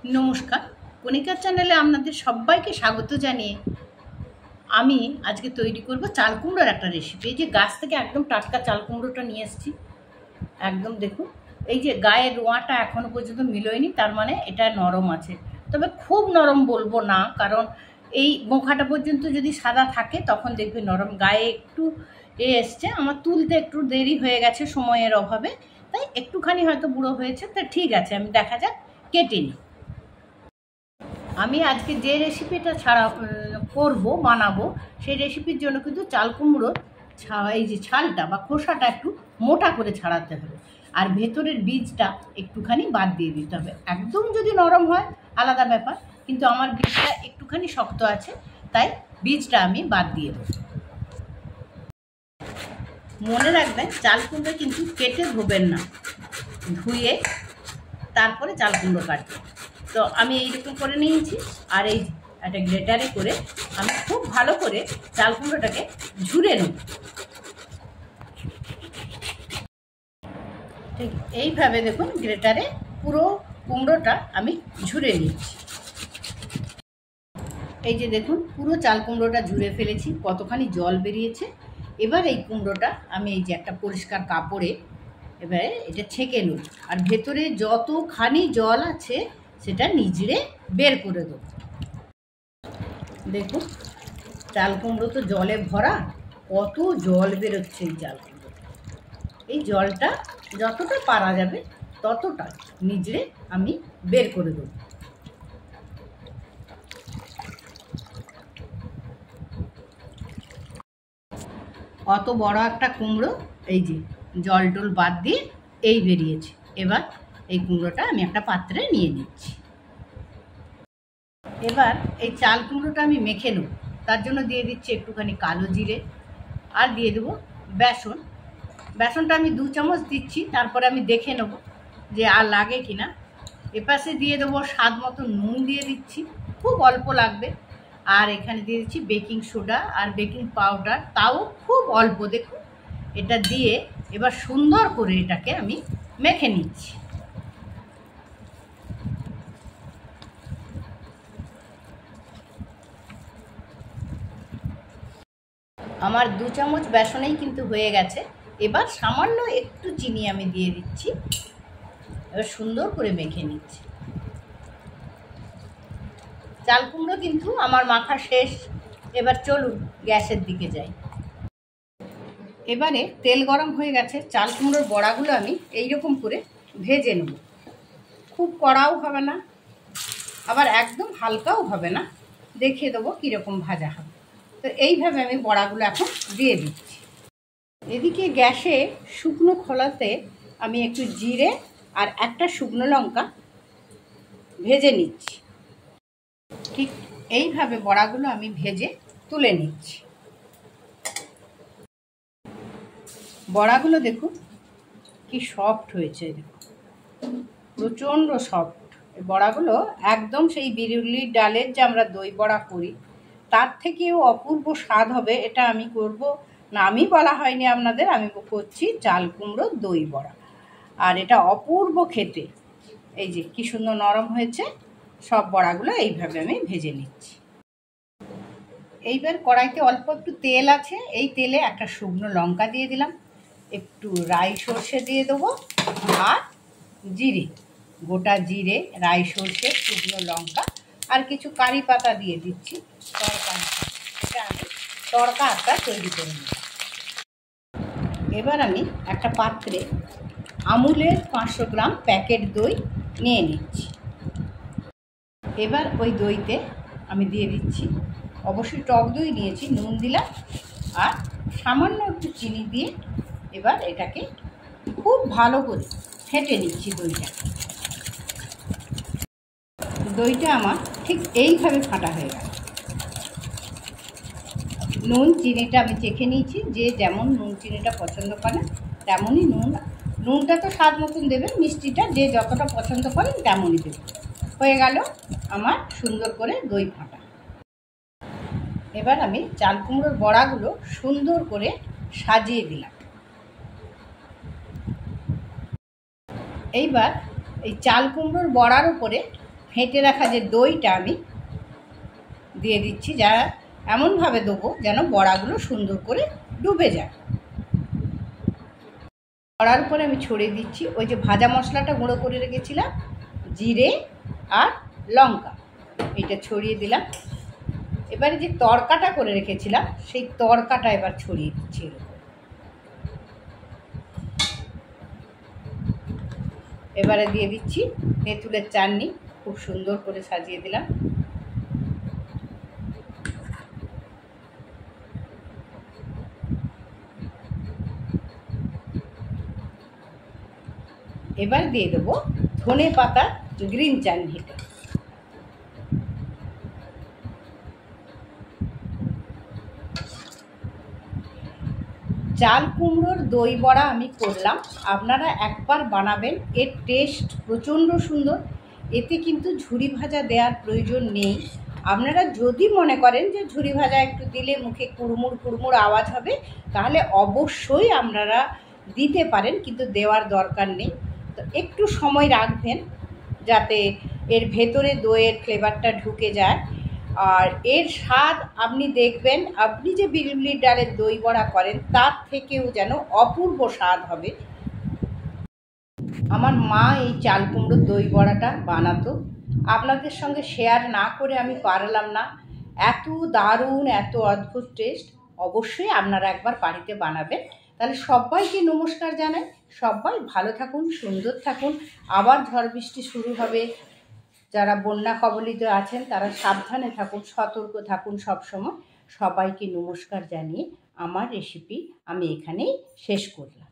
নমস্কার, কণিকা চ্যানেলে আপনাদের সবাইকে স্বাগত জানিয়ে আমি আজকে তৈরি করব চাল কুমড়োর একটা রেসিপি। এই যে গাছ থেকে একদম টাটকা চাল কুমড়োটা নিয়ে এসেছি। একদম দেখুন, এই যে গায়ের রোঁয়াটা এখনও পর্যন্ত মিলোয়নি, তার মানে এটা নরম আছে। তবে খুব নরম বলবো না, কারণ এই বোঁখাটা পর্যন্ত যদি সাদা থাকে তখন দেখবে নরম। গায়ে একটু এসছে, আমার তুলতে একটু দেরি হয়ে গেছে সময়ের অভাবে, তাই একটুখানি হয়তো বুড়ো হয়েছে। তা ঠিক আছে, আমি দেখা যাক কেটে নিই। আমি আজকে যে রেসিপিটা বানাবো, সেই রেসিপির জন্য কিন্তু চাল কুমড়োর এই যে ছালটা বা খোসাটা একটু মোটা করে ছাড়াতে হবে, আর ভেতরের বীজটা একটুখানি বাদ দিয়ে দিতে হবে। একদম যদি নরম হয় আলাদা ব্যাপার, কিন্তু আমার বীজটা একটুখানি শক্ত আছে, তাই বীজটা আমি বাদ দিয়ে দেবো। মনে রাখবেন, চাল কুমড়ো কিন্তু কেটে ধোবেন না, ধুয়ে তারপরে চাল কুমড়ো কাটবেন। তো আমি এইরকম করে নিয়েছি, আর এই একটা গ্রেটারে করে আমি খুব ভালো করে চাল কুমড়োটাকে ঝুরে নেব। ঠিক এইভাবে দেখুন, গ্রেটারে পুরো কুমড়োটা আমি ঝুরে নিচ্ছি। এই যে দেখুন, পুরো চাল কুমড়োটা ঝুরে ফেলেছি, কতখানি জল বেরিয়েছে। এবার এই কুমড়োটা আমি এই যে একটা পরিষ্কার কাপড়ে এবারে এটা ছেঁকে নেব, আর ভেতরে যতখানি জল আছে সেটা নিজড়ে বের করে দেবো। দেখুন, চাল কুমড়ো তো জলে ভরা, কত জল বেরোচ্ছে এই চাল কুমড়ো। এই জলটা যতটা পারা যাবে ততটা নিজড়ে আমি বের করে দেবো। অত বড় একটা কুমড়ো, এই যে জল টল বাদ দিয়ে এই বেরিয়েছে। এবার এই কুমড়োটা আমি একটা পাত্রে নিয়ে নিচ্ছি। এবার এই চাল কুমড়োটা আমি মেখে নেব, তার জন্য দিয়ে দিচ্ছি একটুখানি কালো জিরে, আর দিয়ে দেবো বেসন। বেসনটা আমি 2 চামচ দিচ্ছি, তারপরে আমি দেখে নেব যে আর লাগে কি না। এপাশে দিয়ে দেবো স্বাদ মতো নুন দিয়ে দিচ্ছি, খুব অল্প লাগবে। আর এখানে দিয়ে দিচ্ছি বেকিং সোডা আর বেকিং পাউডার, তাও খুব অল্প। দেখুন, এটা দিয়ে এবার সুন্দর করে এটাকে আমি মেখে নিচ্ছি। আমার 2 চামচ বেসনেই কিন্তু হয়ে গেছে। এবার সামান্য একটু চিনি আমি দিয়ে দিচ্ছি, এবার সুন্দর করে মেখে নিচ্ছি। চাল কুমড়ো কিন্তু আমার মাখা শেষ। এবার চলুন গ্যাসের দিকে যাই। এবারে তেল গরম হয়ে গেছে, চাল কুমড়োর বড়াগুলো আমি এইরকম করে ভেজে নেব। খুব কড়াও হবে না, আবার একদম হালকাও হবে না, দেখিয়ে দেবো কীরকম ভাজা হবে। তো এইভাবে আমি বড়াগুলো এখন দিয়ে দিচ্ছি। এদিকে গ্যাসে শুকনো খোলাতে আমি একটু জিরে আর একটা শুকনো লঙ্কা ভেজে নিচ্ছি। ঠিক এইভাবে বড়াগুলো আমি ভেজে তুলে নিচ্ছি। বড়াগুলো দেখুন কি সফট হয়েছে, দেখুন প্রচণ্ড সফট। এই বড়াগুলো একদম সেই বিরুলির ডালের যে আমরা দই বড়া করি তার থেকেও অপূর্ব স্বাদ হবে। এটা আমি করব না, আমি বলা হয়নি আপনাদের, আমি করছি চাল কুমড়ো দই বড়া, আর এটা অপূর্ব খেতে। এই যে কি সুন্দর নরম হয়েছে। সব বড়াগুলো এইভাবে আমি ভেজে নিচ্ছি। এইবার কড়াইতে অল্প একটু তেল আছে, এই তেলে একটা শুকনো লঙ্কা দিয়ে দিলাম, একটু রাই সর্ষে দিয়ে দেবো, আর জিরে, গোটা জিরে, রাই সর্ষে, শুকনো লঙ্কা আর কিছু কারি পাতা দিয়ে দিচ্ছি। তরকারি এটা আমি তড়কা একটা তৈরি করে নিলাম। এবার আমি একটা পাত্রে আমুলের 500 গ্রাম প্যাকেট দই নিয়ে নিচ্ছি। এবার ওই দইতে আমি দিয়ে দিচ্ছি, অবশ্যই টক দই নিয়েছি, নুন দিলাম আর সামান্য একটু চিনি দিয়ে এবার এটাকে খুব ভালো করে ফেটে নিচ্ছি। দইটা আমার ঠিক এইভাবে ফাটা হয়ে গেল। নুন চিনিটা আমি চেখে নিয়েছি, যে যেমন নুন চিনিটা পছন্দ করেন তেমনই নুনটা তো স্বাদ মতন দেবেন, মিষ্টিটা যে যতটা পছন্দ করেন তেমনই দেবেন। হয়ে গেল আমার সুন্দর করে দই ফাটা। এবার আমি চাল কুমড়োর বড়াগুলো সুন্দর করে সাজিয়ে দিলাম। এইবার এই চাল কুমড়োর বড়ার উপরে ফেটে রাখা যে দইটা আমি দিয়ে দিচ্ছি, যা এমনভাবে দেবো যেন বড়াগুলো সুন্দর করে ডুবে যায়। করার পরে আমি ছড়িয়ে দিচ্ছি ওই যে ভাজা মশলাটা গুঁড়ো করে রেখেছিলাম, জিরে আর লঙ্কা, এটা ছড়িয়ে দিলাম। এবারে যে তড়কাটা করে রেখেছিলাম সেই তড়কাটা এবার ছড়িয়ে দিচ্ছি। এবারে দিয়ে দিচ্ছি তেঁতুলের চাটনি, খুব সুন্দর করে সাজিয়ে দিলাম। এবার দিয়ে দেবো ধনে পাতা গ্রিন চাটনিটা। চাল কুমড়োর দই বড়া আমি করলাম, আপনারা একবার বানাবেন, এর টেস্ট প্রচণ্ড সুন্দর। এতে কিন্তু ঝুরি ভাজা দেওয়ার প্রয়োজন নেই। আপনারা যদি মনে করেন যে ঝুরি ভাজা একটু দিলে মুখে কুড়মুড় কুড়মুড় আওয়াজ হবে, তাহলে অবশ্যই আপনারা দিতে পারেন, কিন্তু দেওয়ার দরকার নেই। তো একটু সময় রাখবেন যাতে এর ভেতরে দইয়ের ফ্লেভারটা ঢুকে যায়। আর এর স্বাদ আপনি দেখবেন, আপনি যে বিউলির ডালের দই বড়া করেন তার থেকেও যেন অপূর্ব স্বাদ হবে। আমার মা এই চাল কুমড়োর দই বড়াটা বানাতো, আপনাদের সঙ্গে শেয়ার না করে আমি পারলাম না। এত দারুণ, এত অদ্ভুত টেস্ট। অবশ্যই আপনারা একবার বাড়িতে বানাবেন। তাহলে সবাইকে নমস্কার জানাই, সবাই ভালো থাকুন, সুন্দর থাকুন। আবার ঝড় বৃষ্টি শুরু হবে, যারা বন্যা কবলিত আছেন তারা সাবধানে থাকুন, সতর্ক থাকুন সবসময়। সবাইকে নমস্কার জানিয়ে আমার রেসিপি আমি এখানেই শেষ করলাম।